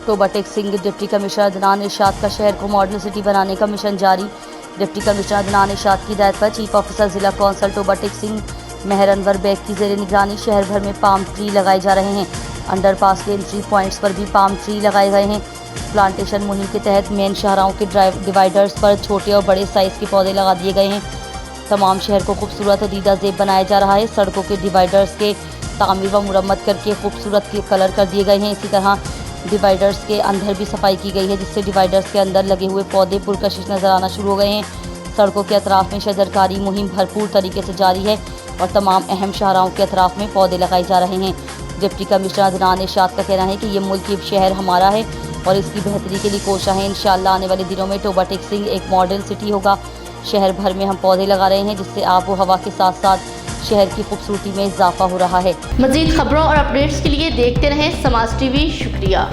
Toba Tek Singh deputy commissioner Adnan Irshad का शहर को मॉडर्न सिटी बनाने का मिशन जारी। डिप्टी कमिश्नर अदनान इरशाद की हिदायत पर चीफ ऑफिसर जिला कौंसल टोबा टेक सिंह मेहर अनवर बेग की जेर निगरानी शहर भर में पाम ट्री लगाए जा रहे हैं। अंडरपास के एंट्री पॉइंट्स पर भी पाम ट्री लगाए गए हैं। प्लांटेशन मुहिम के तहत मेन शाहराहों के डिवाइडर्स पर छोटे और बड़े साइज़ के पौधे लगा दिए गए हैं। तमाम शहर को खूबसूरत और दीदा ज़ेब बनाया जा रहा है। सड़कों के डिवाइडर्स के तामीर व मुरम्मत करके खूबसूरत कलर कर दिए गए हैं। इसी तरह डिवाइडर्स के अंदर भी सफाई की गई है, जिससे डिवाइडर्स के अंदर लगे हुए पौधे पुरकशिश नज़र आना शुरू हो गए हैं। सड़कों के अतराफ में शजरकारी मुहिम भरपूर तरीके से जारी है और तमाम अहम शाहराहों के अतराफ में पौधे लगाए जा रहे हैं। डिप्टी कमिश्नर अदनान इरशाद का कहना है कि ये मुल्क शहर हमारा है और इसकी बेहतरी के लिए कोशिश है। इंशाअल्लाह आने वाले दिनों में टोबा टेक सिंह एक मॉडल सिटी होगा। शहर भर में हम पौधे लगा रहे हैं, जिससे आब व हवा के साथ साथ शहर की खूबसूरती में इजाफा हो रहा है। मज़ीद खबरों और अपडेट्स के लिए देखते रहें समाज टीवी। शुक्रिया।